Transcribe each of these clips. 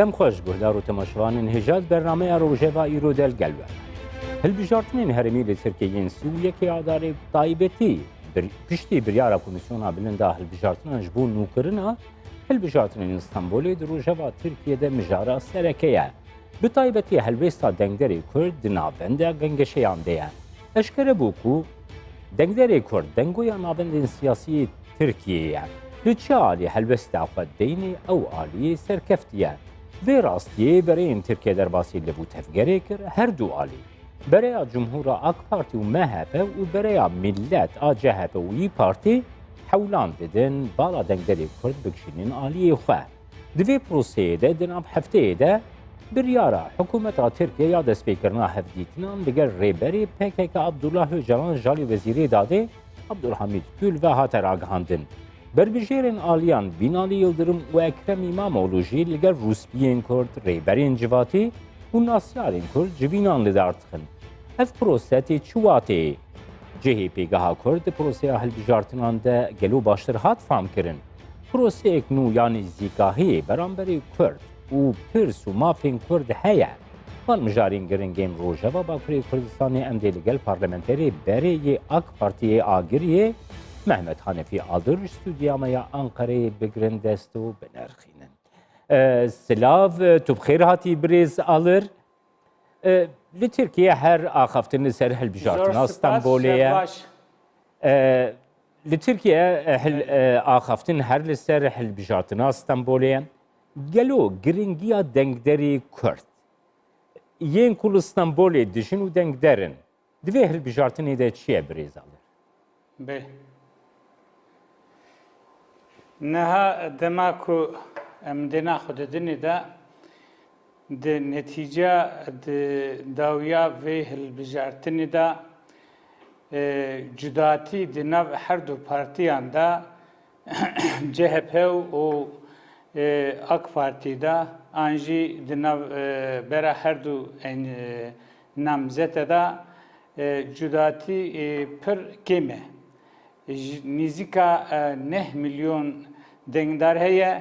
دم خوش گهدار و تماشوان هجاد برنامه روژه ایرو دل گلوه هلبجارتنین هرمی لترکیین سوریه که آداره طایبتی پشتی بریارا کمیسیونا بلنده هلبجارتنان جبون نوکرنا هلبجارتنین استانبولی در روژه ترکیه ده مجارا سرکیه به طایبتی هلویستا دنگدری کرد دنابنده گنگشیان ده اشکره بوکو دنگدری کرد دنگویا نابند سیاسی ترکیه لچه آلی هلوستا خود دینی او آلی سرکفتیه وی راستیه برای ترکیه در باسی لبو تفگره کر هر دو آلی برای جمهور آک پارتی و مهبه و برای ملت آجهبه و ای پارتی حولان بدن بالا دنگدری کرد بکشینین آلی خواه دوی پروسه ده دناب هفته ده بریارا حکومت ترکیه یا دست پیکرنا هفدیتنان بگر ریبری پکک عبدالله جلان جالی وزیری داده عبدالحمید گل و هاتر آگهاندن بربجیرن آلیان بینالی یلدرم و اکرم امامولوژی لگر روسپیین کرد ریبرین جواتی و ناسیارین کرد جوینان لدارتخن اف پروستی چواتی جهی پیگاه کرد پروسه هلبجارتنان ده گلو باشتر هات فام کرن پروسه اکنو یعنی زیگاهی برانبری کرد و پرس و مافین کرد هیا وان مجارین گرنگین روژه و باکری کردستانی امدیلگل پارلمنتری برای اک پارتی آگریه محمد حنفی آدر استودیامaya Ankara'yı بگرن دست و بنرخینن. سلاو تو بخیر هاتی بریز آلر. لترکیه هر آخفتن سر هلبجارتن استانبولیه. لترکیه هل آخفتن هر لسر هلبجارتن استانبولیه. گلو گرینگیا دنگدری کرد. یین کل استانبولی دشن و دنگدرن. دوی هلبجارتنی ده چیه بریز آلر؟ به نها دماکو امدنا خود دنی دا د نتیجه د داویا و هلبجارتنی دا جداتی د نو هر دو پارتیان دا CHP و AK Parti da anji د نو برا هر دو نامزد da جداتی پر کمه نزدیکا 9 میلیون دنگدار هیا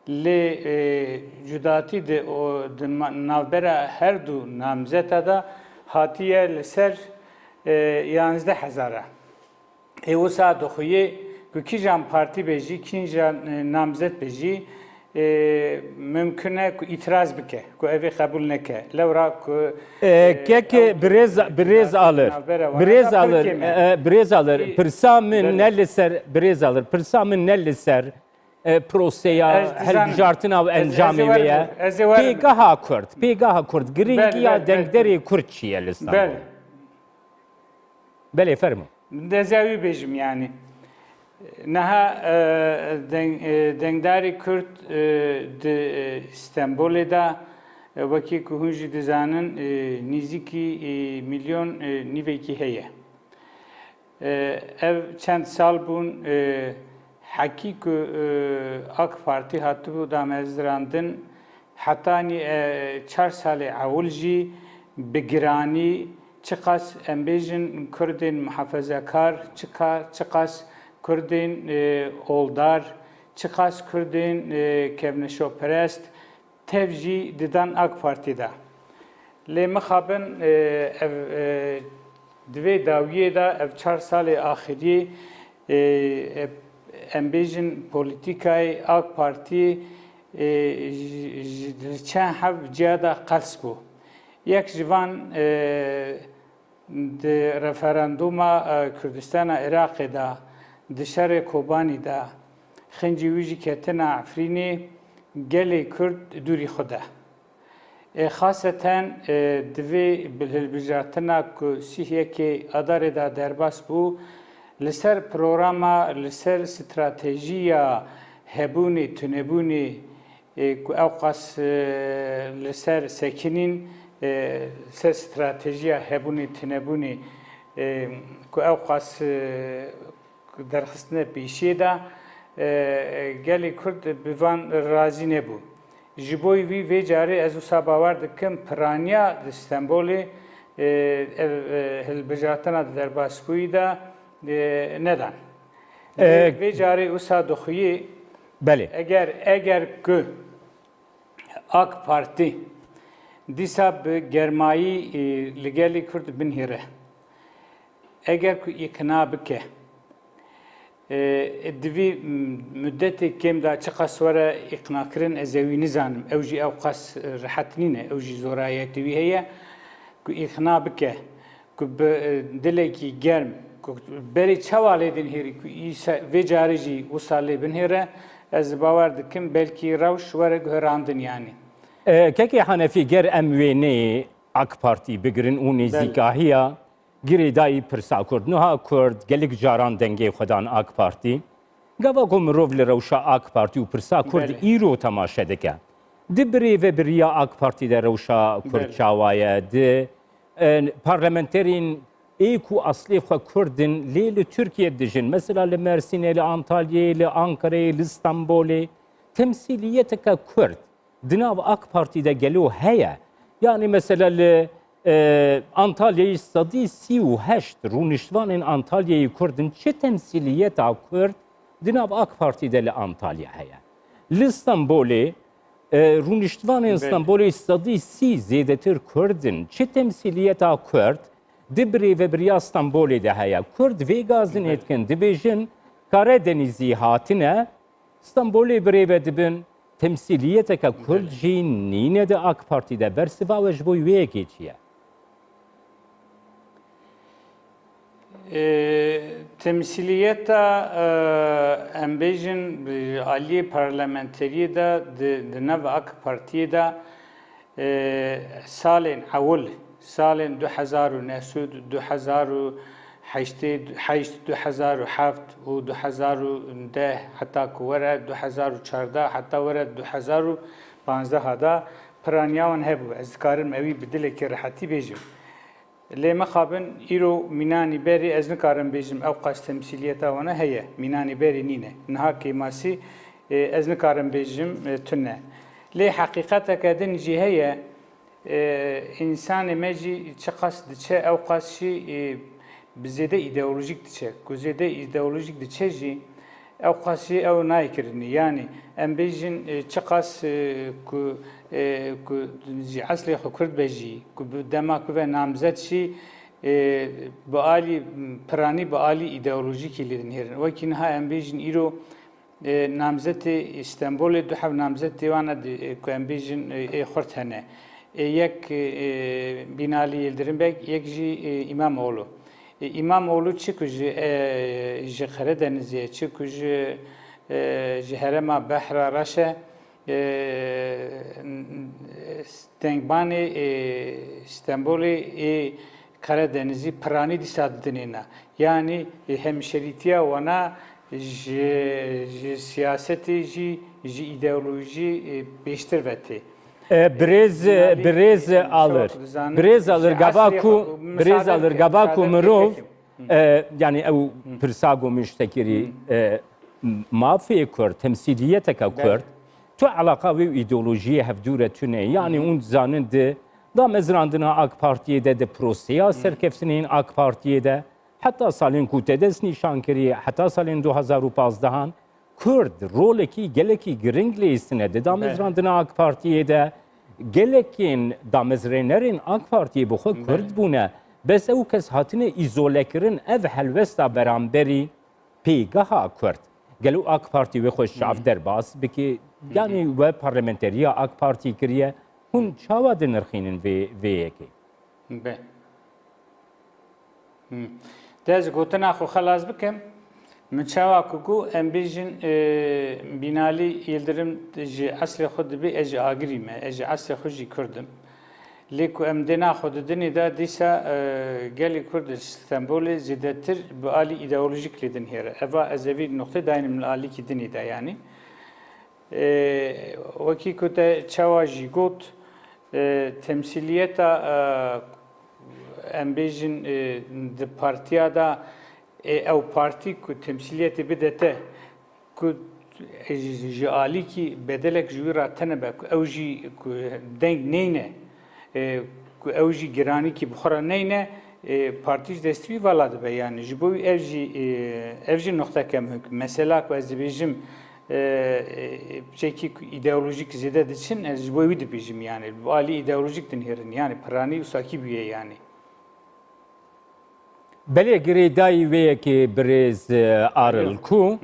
ل جداتی د نوبره هر دو نامزد دا هاتیه لسر 11,000 ایوسا دخویه که جام پارتی بجی کینجا نامزد بجی ممکنه که itiraz بکه که اوی قبول نکه لورا که برز alır pırsamın nelli ser proseye helbjartına ve encami veya pegaha kurt gringiya dengderi kurtçiye listan bele fermo dezavi bejim yani نها دنگداری کرد د استانبول دا وکی که هنجی دزانن نزدیکی میلیون نیویکی هیه ev چند سال بون حقی که AK Parti hattı bu da mezdirandın hatta ni 4 سال اول جی بگرانی چقاس امبیجن کردین محافظه‌کار چقاس کردین اولدار چقاس کردین کevneşoperest tevji didan AK Parti'de. Le mekhabın dve daviye da ev 4 salı ahiri embejin politikayı AK Parti çen hav cihada qalsbu. Yek jivan de referanduma Kürdistan Irak'da دشار کوبانی دا خنجی ویجی کتنا عفرینی گلی کرد دوری خوده خاصتا دوی بلجارتنا که سیه که اداره دا درباس بو لسر پروگراما لسر استراتژیا هبونی تنبونی که اوقاس لسر سکنین لسر استراتژیا هبونی تنبونی که اوقاس درخستنه پیشی دا گلی کرد بیوان رازی نبو. جبوی وی جاری از او باور دکم پرانیا د استانبولی هلبجارتنا در باسکوی دا ندان. وی جاری او دخویی بله. اگر که AK Parti dîsa bi germayî li gelê Kurd binhêre. Eger ku îkna bike, divî müddetê kêm da çi qas were îqnakirin ez ê wî nizanim. Ew jî ew qas rihet nîne, ew jî zorayetî wî heye ku îqna bike, ku bi dilekî germ, ku berê çawa lê dinhêrî ku vê carî jî wisa lê binhêre, ez bawer dikim belkî rewş were guherandin yanî. کەکی حەنەفی گەر ئەم وێنەیە ئاک پارتی بگرن و نێزیکاهیە گرێدایی پرسا کوردنها کورد gelek caran dengê xwedan AK Partî gava ku mirov li rewşa AK Partî û pirsa Kurd îro temaşe dike. Di birêve biriya AK Partî de rewşa Kurd çawaye di parlamenterên ê ku aslê xwe Kurdin lê li Tirkiye dijin. Mesela li Mersînê, li Antalyayê, li Ankarayê, li İstanbolê temsîliyeteke Kurd di nav AK Partî'de gelo heye. Yani mesela li Antalya'yı sadî 38 rûniştvanên Antalya'yı Kurdin çi temsiliyeta Kurd di nav AK Parti'de li Antalya heye. Li İstanbolê rûniştvanên İstanbolê sadî 30 zêdetir Kurdin çi temsiliyeta Kurd di birêve biriya İstanbolê de heye. Kurd vê gazin etkin dibêjin Karadenizî hatine İstanbolê birêve dibin temsiliyeteke Kurd jî nîne de AK Parti'de bersiva ji bo wê yekê çi ye? Temsiliyeta em bêjin aliyê parlamenteriyê de di nav AK Partiyê de salên ewil, salên 2009, 2007 û 2010 heta ku were 2014 heta were 2015 da piraniyawan hebû. Ez dikarim evî bi dilekî rihetî bêjim. Lê mixabin îro mînanî berê ez nikarim bêjim ew qas temsîliyeta wana heye. Mînanî berê nîne. Niha kêmasî ez nikarim bêjim tune. Lê heqîqeteke din jî heye însanê me jî çi qas diçe ew qas jî bi zêde îdeolojîk diçe. Ku zêde îdeolojîk diçe jî ew qas jî ew naykirinî. Yani em bêjin çi qas ku ji eslê xwe Kurd be jî ku bi dema ku ve namzet jî bi alî piranî bi alî îdeolojîkî lê dinhêrin. Wekî niha em bêjin îro namzetê İstanbolê du hev namzetê wan ku em bêjin ê xurt hene. Yek Binalî Yıldırımbek, yek jî İmamoğlu. İmamoğlu çi ku ji Karadenizê, çi ku ji herêma Behra reşe Stengbani İstanbolê ê Karadenizî piranî dîsa didinêne. Yani hemşerîtiya wana ji siyasetê jî ji îdeolojî pêştir vetê. Birêz alır gava ku mirov yani ew pirsa gomiştekirî mafiyê Kurd temsîliyeteke Kurd tu alaqa wê îdeolojiyê hevdûre tune yani hûn dizanin di da mezrandina AK Partiyê de proseya serkeftinên AK Partiyê de heta salên ku te dest nîşan kiriye heta salên 2015 Kurd rolekî gelekî giring lêstine di da mezrandina AK Partiyê de gelekên damezrênerên AK Partiyê bi xwe Kurd bûne. Bes ew kes hatine îzolekirin ev helwesta beramberî pêgeha Kurd. Gelo AK Partî wê xwe şav derbas bike yani we parlamenteriya AK Partî kiriye hûn çawa dinirxînin vê yekê. Be. Dez gotina xwe xelas bikim. Min çawa ku em bêjin Binalî Yıldırım ji eslê xwe dibe ez ji agirî me, ez ji eslê xwe jî Kurdim. Lê ku em dêna xwe didinê de dîsa gelê Kurd İstanbolê zêdetir bi alî îdeolojîk lê dinhêre. Eva ez evî noxtê dayînim li alîkî dinê de yani. Wekî ku te çawa jî got temsîliyeta em bêjin di partiya da ew partî ku temsîliyetê bidete ku ji alîkî bedelek ji wî re tenebe ku ew jî ku deng neyne ku ew jî giranîkî bi xwe re neyne partî ji destî wî vala dibe yani ji bo wî ev jî noxteke mihim. Mesela ku ez dibêjim bçekî ideolojik zêde diçin ez ji bo wî dibêjim yani bu alî ideolojik din herin yani piranî û sakî bûye yani. Belê girêdayî wê yekê birêz aril ku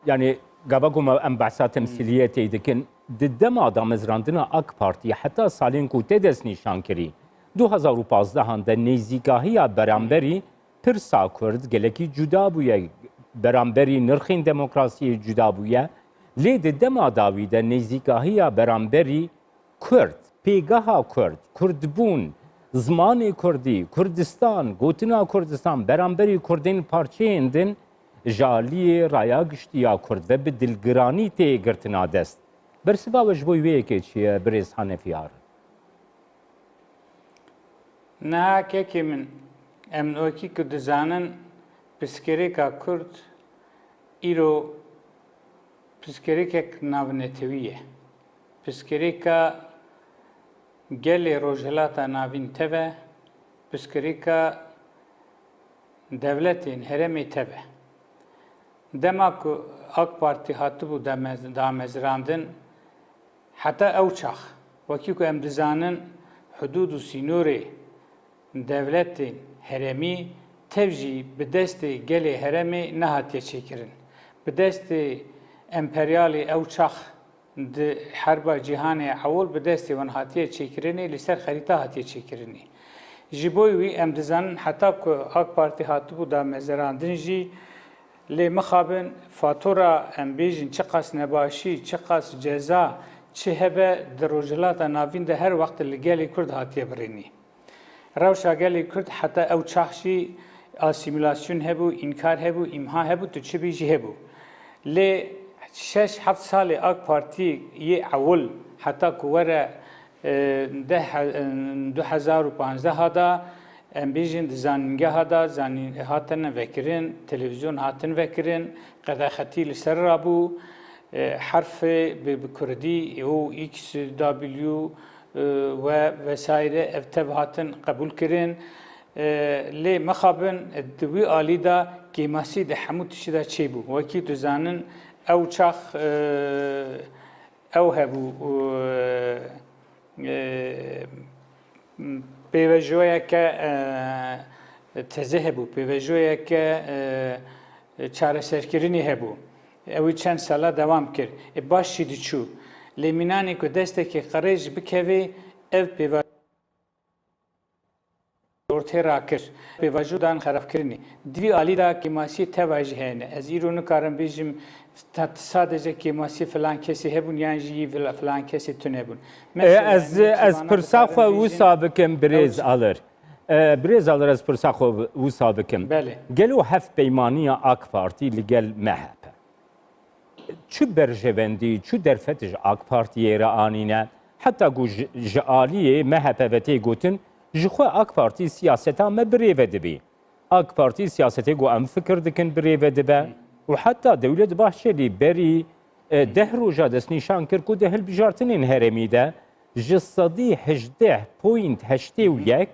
yani gava ku em behsa temsiliyetê dikin di dema damezrandina AK Partiye heta salên ku tê destnîşan kirî 2015 de nêzîgahiya beramberî pirsa Kurd gelekî cuda bûye beramberî nirxên demokrasiyê cuda bûye lê di dema dawî de nêzîgahiya beramberî Kurd pêgeha Kurd Kurdbûn zimanê Kurdî Kurdistan gotina Kurdistan beramberî Kurdên parçeyên din ji aliyê raya giştiya Kurd ve bi dilgiranî tê girtina dest. Bersiva we ji bo wê yekê çi ye birêz Hanefiyar? Niha kekê min em wekî ku dizanin pirsgirêka Kurd îro pirsgirêkek navnetewî ye. Pirsgirêka gelê rojhilata navîn te ve pirsgirêka devletên herêmê te ve. Dema ku AK Parti hatibû damezrandin heta ew çax wekî ku em dizanin hudûd û sînorê devletên herêmî tev jî bi destê gelê herêmê nehatiye çêkirin. Bi destê emperyalê ew çax di herba cîhanê ewil bi destê wan hatiye çêkirinê li ser xerîta hatiye çêkirinê. Ji bo wî em dizanin heta ku AK Parti hatibû damezrandin jî lê mixabin fatura em bêjin çi qas nebaşî, çi qas ceza, çi hebe di rojhilata navîn de her wext li gelê Kurd hatiye birînî. Rewşa gelê Kurd heta ew çax jî asîmîlasyon hebû, înkar hebû, îmha hebû, tu çi bî jî hebû. Lê 6-7 salê AK Partî yê ewil heta ku were 2015 da em bêjin di zanîngeha da hatine vekirin, televîzyon hatin vekirin, qedexetî li ser rabû, herfê bi Kurdî û XW ve vesaire ev tev hatin qebûl kirin. Lê mixabin di wî alî da kêmasî di hemû tişî de çêbû. Wekî tu zanin ew çax ew hebû pêvejoyeke teze hebû, pêvejoyeke çareserkirinî hebû. Ew çend sala dewam kir. Baş jî diçû. Lê mînanê ku destekê qirê ji bikevê ev pêvajoya ortaya rakir. Pêvajodan xerabkirinê. Divî alî da kêmasî teva jî hene. Ez îro nikarim bêjim sadece kêmasî filan kesî hebûn yan jî filan kesî tune hebûn. Ez pirsa xwe wisa bikim birêz alır. Birêz alır ez pirsa xwe wisa bikim. Gelo hev peymaniya AK Partî li gel MHP. Çi berjevendî, çi derfet ji AK Partiyê re anîne, heta ku ji aliyê MHP ve tê gotin, ji xwe AK Partî siyaseta me birêve dibî. AK Partî siyasetê ku em fikir dikin birêve dibe û heta Dewlet Bahçeli berî 10 roja destnîşan kir ku di hilbijartinên herêmî de ji 18.81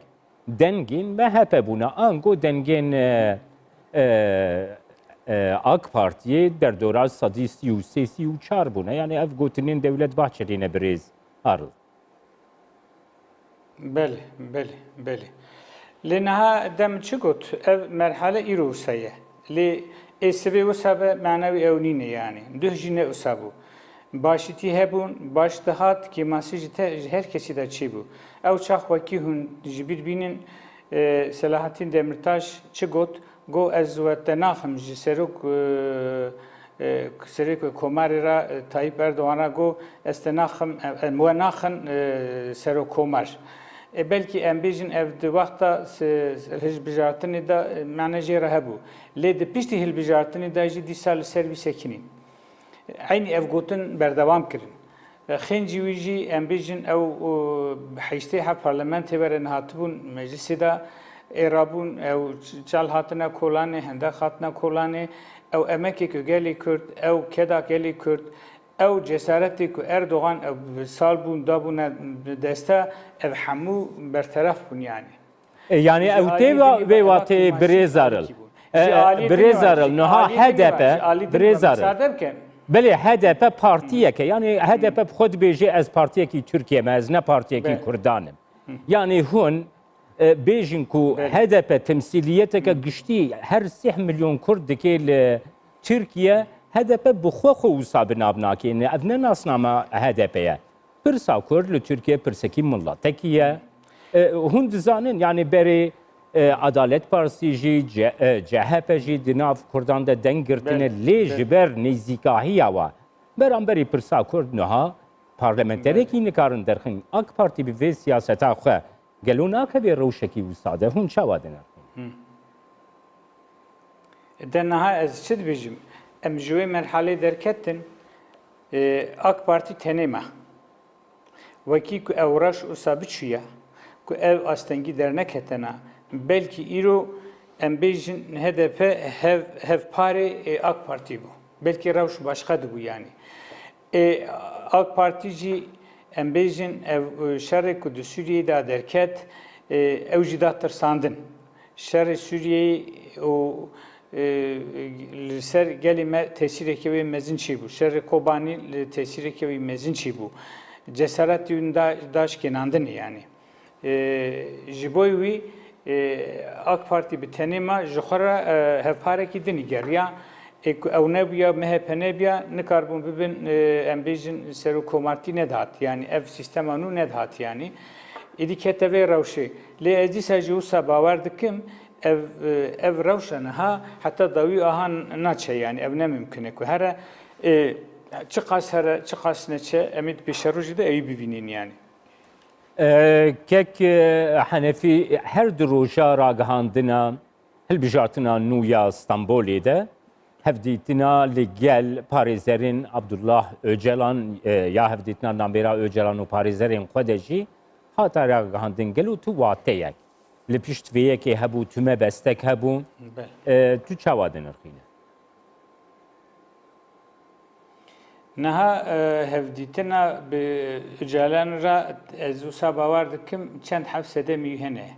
dengên MHP bûne. Ango dengên AK Partiye derdora 33-34 bûne. Yani ev gotinên Dewlet Bahçeli'ne birêz aril. Belê, belê. Lê niha dem çi got ev merhale îro wisa ye. Lê êsivê wisa be menewî ew nîne yani. Duh jî ne wisa bû. Başîtî hebûn, baş dihat, kêmasî ji her kesî de çêbû. Ew çax wekî hûn ji bîr bînin Selahattin Demirtaş çi got? Go ez te naxim ji serok komarê ra Tayyip Erdoğan'a go ez te naxim we naxin serok komar. Belkî em bêjin ev di wexta hilbijartinê de menajê re hebû. Lê di piştî hilbijartinê de jî dîsa li ser wî sekinîn. Aynı ev gotin berdewam kirin. Xêncî wî jî em bêjin ew heştê hev parlamentê were hatibûn meclisê de êrabûn ew çal hatine kolanê, hendek hatine kolanê, ew emekê ku gelê Kurd, ew keda gelê Kurd, ew cesaretê ku Erdoğan ew sal bûn dabûne deste ev hemû berteref bûn yani. Yani ew tê vê watê birêz aril. Birêz aril, niha HDP birêz aril. بله HDP partiye ki yani HDP xod bêje ez partiyekî Türkiye me ez ne partiyekî Bele. Kurdanim. Yani hûn bêjin ku Bele. HDP temsiliyeteke giştî her 3 milyon Kurd dike li Türkiye HDP bi xwe xwe wisa bi nav nakêne ev ne nasnama HDP'ye. Pirsa Kurd li Türkiye pirsekî milletekî ye. Hûn dizanin yani berê Adalet Partisi jî CHP jî di nav Kurdan de deng girtine lê ji ber nêzîkahiya wa beramberî pirsa Kurd niha parlamenterekî nikarin derxin AK Parti bi vê siyaseta xwe gelo nakeve rewşekî wisa de hûn çawa dine. Denha ez çi dibêjim em ji wê merhelê derketin AK Parti tenê me wekî ku ew reş wisa biçûye ku ev astengî derneketena belkî îro em bêjin HDP hevparê AK Parti bû belkî rewş başqa dibû yani AK Parti jî em bêjin ev şerê ku di Sûriyeyê da derket ew jî da tirsandin şerê Sûriyeyê û li ser gelê me tesîrekê wê mezin çî bû şerê Kobanî li tesîrekê wê mezin çî bû cesaretî wî da şikênandinê yani ji bo wî AK Parti bi tenê me ji xwe re hevparekî dinî geriya ku ew nebûye MHP nebiya nikarbûn bibin em bêjin serokkomartî nedihat yani ev sîstema nû nedihat yani êdî kete vê rewşê lê ez dîsa jî wisa bawer dikim ev rewşa niha heta dawî aha naçe yani ev ne mümkün e ku here çi qas here çi qas neçe em ê pêşerojî de evî bibînin yani Kek Henefî her du roja ragihandina hilbijartina nû ya Stenbolê de hevdîtina li gel parêzerên Abdullah Öcalan ya hevdîtina nambêra Öcalan û parêzerên xwe de jî hata ragihandin gelo tu wateyek li pişt vê yekê hebû tu me bestek hebû tu çawa dinirxîne Niha hevdîtina bi Öcalan ra ez wisa bawer dikim çend hefsede mî hene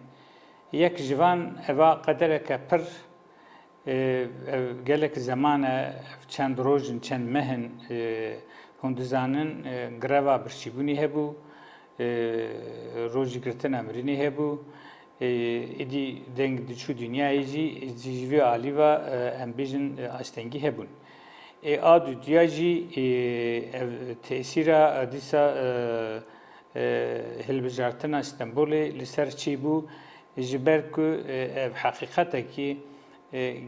yek jivan eva qedereke pir gelek zemane çend rojin çend mehin hûn dizanin greva birçîbûnî hebû rojî girtina mirînê hebû êdî deng diçû dünyayê jî ji vê alîva em bêjin astengî hebûn adû diya jî tesîra dîsa hilbijartina Stenbolê li ser çî bû ji ber ku ev heqîqetekî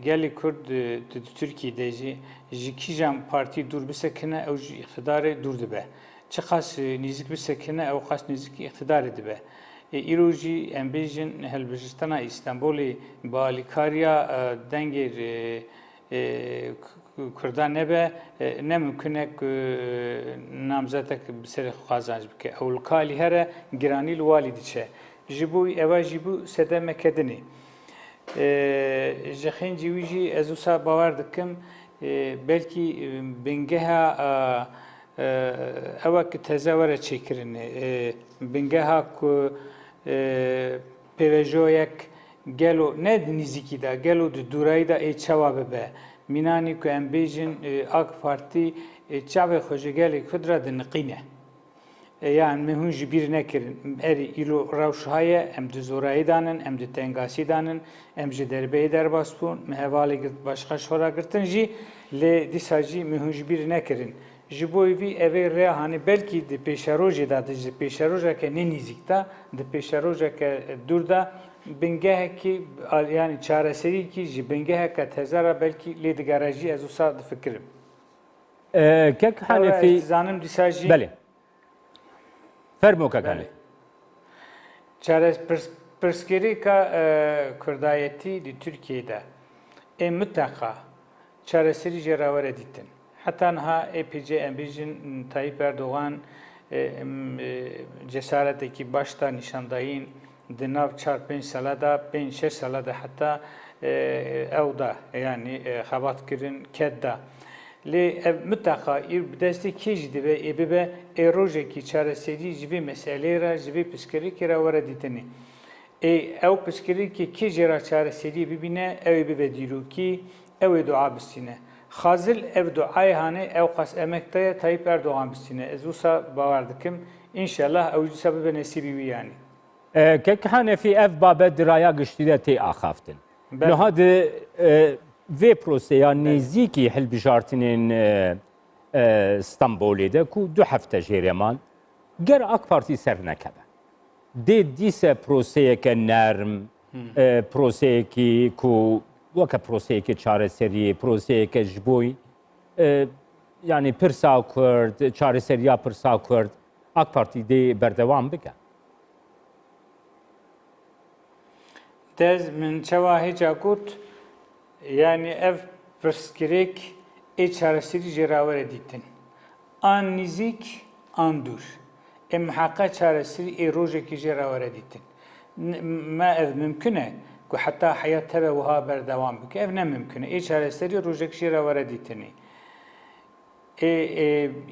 gelê Kurd di Tirkiyeyê jî ji kîjan partî dûr bisekine ew ji îqtidarê dûr dibe çi qas nîzik bisekine ew qas nîzikî îqtidarê dibe îro jî em bêjin hilbijartina Stenbolê bi alîkariya dengê Kurdan nebe ne mümkün e ku namzetek bi serê xwazanj bike ew li kalî here giranî li walî diçe ji bo eva jî bû sedemeke dinê ji xêncî wî jî ez wisa bawer dikim belkî bingeha ewa ki teze were çêkirinê bingeha ku pêvejoyek gelo ne nîzîkî de gelo di dûrayî de ê çawa bibe mînanî ku em bêjin AK Partî çavê xwe ji gelê Kurd re diniqîne yani me hûn ji bîr nekirin erî îro rewş haye em di zorayî danin em di tengasî danin em ji derbeyê derbas bûn me hevalê girt başqa şora girtin jî lê dîsa jî me hûn ji bîr nekirin ji bo vî evê rê hani belkî di pêşerojê da di ji pêşerojeke nê nîzik da di pêşerojeke dûr da bingehekî yani çareserîkî ji bingeheke tezara belkî lê digere jî ez wisa difikirim Kek Henefî zanim dîsa jî bele fermo kek Henefî Pirsgirêka Kurdayetî di Tirkiyeyê ê muteqa çareserî jê ra were dîtin heta niha êPC em bêjin Tayyip Erdogan cesaretekî baş da nîşandayîn di nav 4-5 sala da 5-6 sala da heta ew da yani xebat kirin ket da lê ev muteqa îr bi destê kê jî dibe ê bibe ê rojekî çareserî ji vê meselê re ji vê pirsgirêkê re were dîtinê ew pirsgirêkê kê jê ra çareserî bibîne ew ê bibe dîrokî ew ê dua bistîne خازل ev duayê hane ew qas emek te Tayyip Erdoğan bistîne ez wisa bawer dikim inşallah ew jî bibe nesîbî wî yanî كك حنفي اف بابet diraya giştî tê axaftin. Ben- Niha di vê proseya nêzîkî hilbijartinên Stenbolê de ku du hefte jêreman ger AK Partî ser nekebe. Dê dîse proseyeke nerm, proseyekî ku weke proseyekê çareseriyê, proseyeke ji bo yani pirsa Kurd, çareseriya pirsa Kurd, AK Partî dê berdewam bike. Dez min çawa hêca got yani ev pirsgirêk ê çareserî jê rawere dîtin. An nîzik an dûr. Em miheqa çareserî ê rojekî jê rawere dîtin. Me ev mümkün e ku heta heyat teve wiha berdewam bike. Ev ne mümkün e. Ê çareserî rojekî jê rawere dîtinê.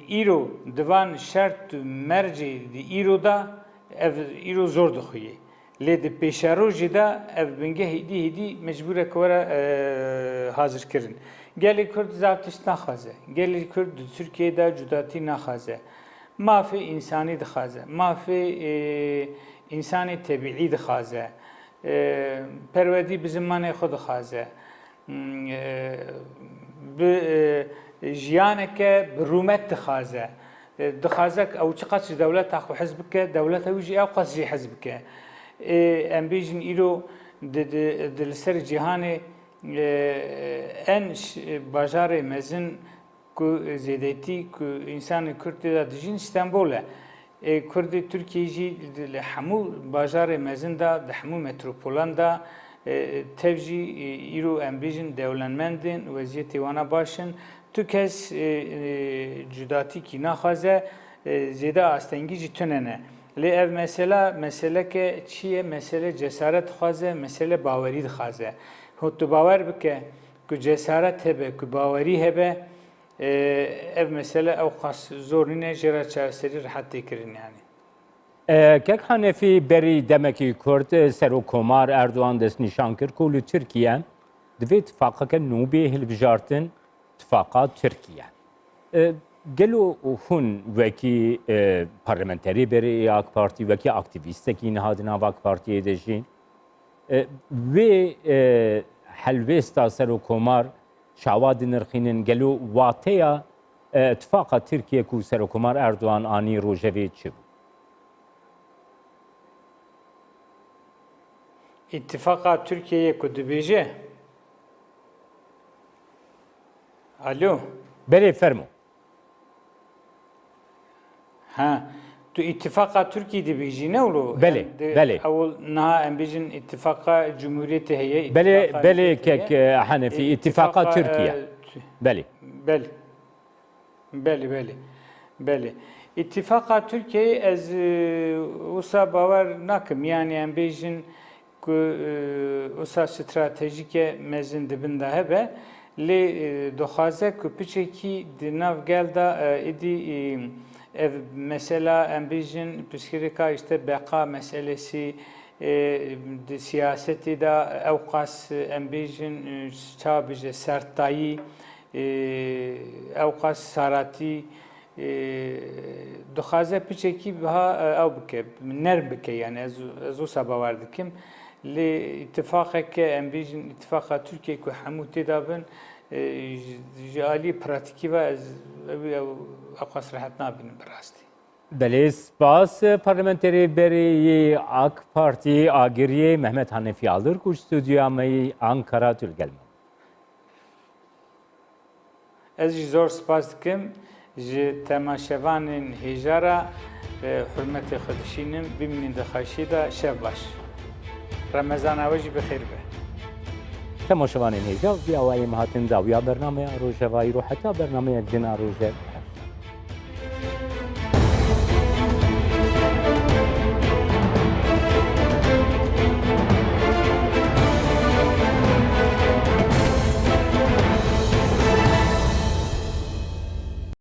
îro divan şert û mercê di îro da ev îro zor dixuye. Lê di pêşerojê de ev bingeh hêdî hêdî mecbûr e ku were hazirkirin. Gelê Kurd zavtişt naxwaze. Gelê Kurd di Tirkiyeyê de cudatî naxwaze. Mafê însanî dixwaze. Mafê însanê tebîî dixwaze. Perwedî bi zimanê xwe dixwaze. Bi jiyaneke bi rûmet dixwaze. Dixwaze ew çi qas ji dewleta xwe hez bike, dewleta wî jî ew qas jî hez bike. Em bêjin îro di li ser cîhanê en bajarê mezin ku zêdetî ku însanê Kurd tê de dijîn Stenbol e. Kurdê Tirkiyeyê jî li hemû bajarê mezin da di hemû metropolan da tev jî îro em bêjin dewlemendên weziyetê wana baş in. Tu kes cudatîkî naxwaze zêde astengî jî tune ne. Lê ev meseleke çi ye? Mesele cesaret dixwaze, mesele bawerî dixwaze. Tu bawer bike ku cesaret hebe, ku bawerî hebe ev mesele ew qas zor nîne jê re çareserî rehet tê kirin yani. Kek Hanefî berî demekî Kurd Serokkomar Erdoğan destnîşan kir ku li Tirkiye divê tifaqeke nûbê hilbijartin tifaqa Tirkiye. Gelo hûn wekî parlamenterî berê AK Partî, wekî aktivîstekî nihadin av AK Partiyê de jî wê helwêsta Serokkomar şawa dinirxînin gelo wateya tifaqa Tirkiye ku Serokkomar Erdoğan anî rojevê çi bû? İttifaka Türkiye'ye ku dibêje. Alo. Berê fermo. Ha. Tu ittifaka Türkiye dibêjî ne ulu? Belê, belê. Ew niha em bêjin ittifaka Cumhuriyetê heye. Belê kek Hanefî ittifaka Tirkiye. Belê. Belê. İttifaka Türkiye'ye ez wisa bawer nakim. Yani em bêjin ku wisa stratejîke mezin dibin de hebe. Lê dixwaze ku piçekî di nav gel da êdî ev mesela em bêjin piştgirêka işte beqa meselesî di siyasetê de ew qas em bêjin çawa bêje sertayî ew qas saratî dixwaze piçekî biha ew bike nerm bike yani ez wisa bawer dikim lê ittifaqeke em bêjin ittifaqa Tirkiye ku hemû tê da bin ji alî pratikî ve ez ew qas rehet nabînim bi rastî. Belê spas parlamenterê berê AK Partî agiriyê Mehmet Hanefî alır ku stûdyoya me Ankara tülgelme. Ez jî zor spas dikim ji temaşevanên hêjara hurmetê xwe dişînim bimînin di xweşî de şev baş. Remezana we jî bi xêr be. Temaşevanên hêja vî awayê me hatin dawiya bernameya rojevayî ro heta bernameyek dina roje